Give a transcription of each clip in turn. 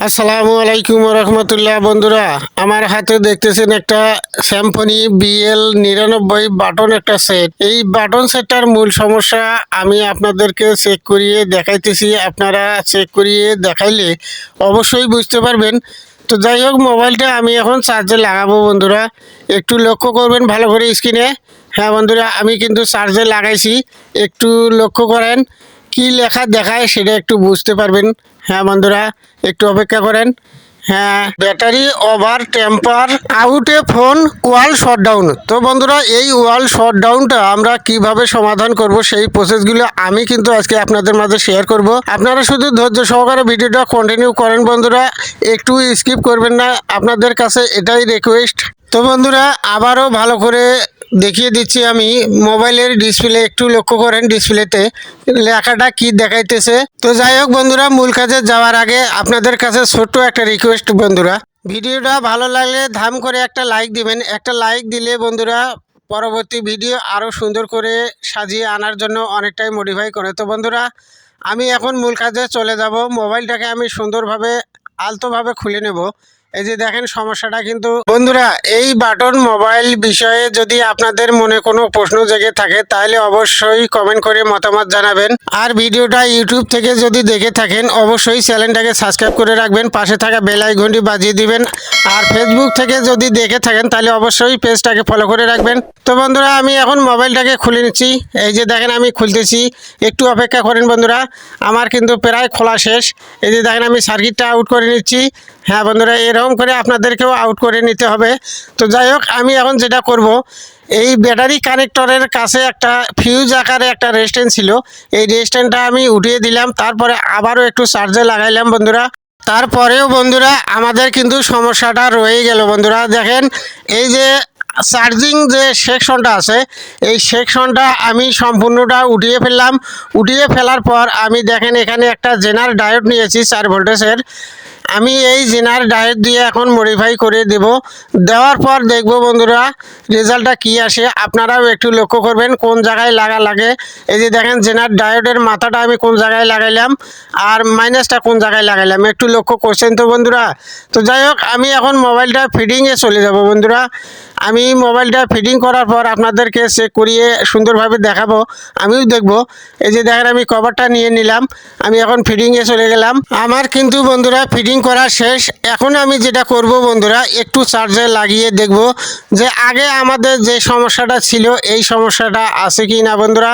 আসসালামু আলাইকুম রহমতুল্লাহ। বন্ধুরা, আমার হাতে দেখতেছেন একটা স্যামফনি BL99 বাটন একটা সেট। এই বাটন সেটটার মূল সমস্যা আমি আপনাদেরকে চেক করিয়ে দেখাইতেছি। আপনারা চেক করিয়ে দেখাইলে অবশ্যই বুঝতে পারবেন। তো যাই হোক, মোবাইলটা আমি এখন চার্জে লাগাবো। বন্ধুরা, একটু লক্ষ্য করবেন ভালো করে স্ক্রিনে। হ্যাঁ বন্ধুরা, আমি কিন্তু চার্জে লাগাইছি। একটু লক্ষ্য করেন কি লেখা দেখায় সেটা একটু বুঝতে পারবেন। হ্যাঁ বন্ধুরা, একটু অপেক্ষা করেন। হ্যাঁ, ব্যাটারি ওভার টেম্পার আউটে ফোন ওয়াল শটডাউন। তো বন্ধুরা, এই ওয়াল শটডাউনটা আমরা কিভাবে সমাধান করব সেই প্রসেসগুলো আমি কিন্তু আজকে আপনাদের মাঝে শেয়ার করব। আপনারা শুধু ধৈর্য সহকারে ভিডিওটা কন্টিনিউ করেন বন্ধুরা, একটু স্কিপ করবেন না, আপনাদের কাছে এটাই রিকোয়েস্ট। তো বন্ধুরা, আবারও ভালো করে দেখিয়ে দিচ্ছি আমি। মোবাইলের ডিসপ্লে একটু লক্ষ্য করেন, ডিসপ্লেতে লেখাটা কি দেখাইতেছে। তো যাই হোক বন্ধুরা, মূল কাজে যাওয়ার আগে আপনাদের কাছে ছোট্ট একটা রিকোয়েস্ট বন্ধুরা, ভিডিওটা ভালো লাগলে ধাম করে একটা লাইক দিবেন। একটা লাইক দিলে বন্ধুরা পরবর্তী ভিডিও আরও সুন্দর করে সাজিয়ে আনার জন্য অনেকটাই মোটিফাই করে। তো বন্ধুরা, আমি এখন মূল কাজে চলে যাব। মোবাইলটাকে আমি সুন্দরভাবে আলতোভাবে খুলে নেব। এই যে দেখেন সমস্যাটা কিন্তু বন্ধুরা, এই বাটন মোবাইল বিষয়ে যদি আপনাদের মনে কোনো প্রশ্ন জেগে থাকে তাহলে অবশ্যই কমেন্ট করে মতামত জানাবেন। আর ভিডিওটা ইউটিউব থেকে যদি দেখে থাকেন অবশ্যই চ্যানেলটাকে সাবস্ক্রাইব করে রাখবেন, পাশে থাকা বেল আইকনটি বাজিয়ে দিবেন। আর ফেসবুক থেকে যদি দেখে থাকেন তাহলে অবশ্যই পেজটাকে ফলো করে রাখবেন। তো বন্ধুরা, আমি এখন মোবাইলটাকে খুলে নিচ্ছি। এই যে দেখেন আমি খুলতেছি, একটু অপেক্ষা করেন বন্ধুরা, আমার কিন্তু প্রায় খোলা শেষ। এই যে দেখেন আমি সার্কিটটা আউট করে নিচ্ছি। হ্যাঁ বন্ধুরা, এরকম করে আপনাদেরকেও আউট করে নিতে হবে। তো যাই হোক, আমি এখন যেটা করব, এই ব্যাটারি কানেক্টরের কাছে একটা ফিউজ আকারে একটা রেজিস্ট্যান্স ছিল, এই রেজিস্ট্যান্সটা আমি উঠিয়ে দিলাম। তারপরে আবারও একটু চার্জে লাগাইলাম বন্ধুরা। তারপরেও বন্ধুরা আমাদের কিন্তু সমস্যাটা রয়ে গেল। বন্ধুরা দেখেন, এই যে চার্জিং যে সেকশনটা আছে, এই সেকশনটা আমি সম্পূর্ণটা উঠিয়ে ফেললাম। উঠিয়ে ফেলার পর আমি দেখেন এখানে একটা জেনার ডায়োড নিয়েছি 4 ভোল্টেজের। আমি এই জেনার ডায়োড দিয়ে এখন মডিফাই করে দেব। দেওয়ার পর দেখব বন্ধুরা রেজাল্টটা কি আসে। আপনারাও একটু লক্ষ্য করবেন কোন জায়গায় লাগে। এই যে দেখেন জেনার ডায়োডের মাথাটা আমি কোন জায়গায় লাগাইলাম আর মাইনাসটা কোন জায়গায় লাগাইলাম, একটু লক্ষ্য করছেন তো বন্ধুরা। তো যাই হোক, আমি এখন মোবাইলটা ফিটিংয়ে চলে যাব বন্ধুরা। আমি মোবাইলটা ফিটিং করার পর আপনাদেরকে চেক করিয়ে সুন্দরভাবে দেখাবো, আমিও দেখব। এই যে দেখেন আমি কভারটা নিয়ে নিলাম, আমি এখন ফিটিংয়ে চলে গেলাম। আমার কিন্তু বন্ধুরা ফিটিং করা শেষ। এখন আমি যেটা করব বন্ধুরা, একটু চার্জে লাগিয়ে দেখব যে আগে আমাদের যে সমস্যাটা ছিল এই সমস্যাটা আছে কি না বন্ধুরা,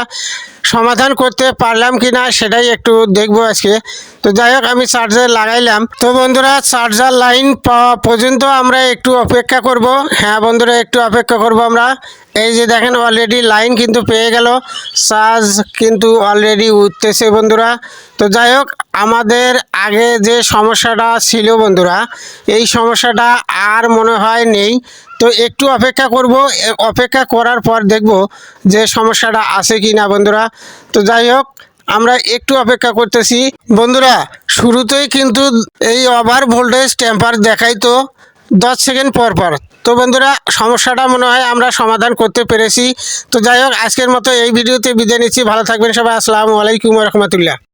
সমাধান করতে পারলাম কি না সেটাই একটু দেখব আজকে। তো যাই হোক, আমি চার্জার লাগাইলাম। তো বন্ধুরা, চার্জার লাইন পাওয়া পর্যন্ত আমরা একটু অপেক্ষা করব। হ্যাঁ বন্ধুরা, একটু অপেক্ষা করব আমরা। এই যে দেখেন অলরেডি লাইন কিন্তু পেয়ে গেল, চার্জ কিন্তু অলরেডি উঠতেছে বন্ধুরা। তো যাই হোক, আমাদের আগে যে সমস্যাটা ছিল বন্ধুরা, এই সমস্যাটা আর মনে হয় নেই। তো একটু অপেক্ষা করব, অপেক্ষা করার পর দেখব যে সমস্যাটা আছে কি না বন্ধুরা। তো যাই হোক, আমরা একটু অপেক্ষা করতেছি বন্ধুরা। শুরুতেই কিন্তু এই ওভার ভোল্টেজ টেম্পার দেখাইতো 10 সেকেন্ড পর পর। তো বন্ধুরা, সমস্যাটা মনে হয় আমরা সমাধান করতে পেরেছি। তো যাই হোক, আজকের মতো এই ভিডিওতে বিদায় নিচ্ছি। ভালো থাকবেন সবাই। আসসালামু আলাইকুম রহমতুল্লাহ।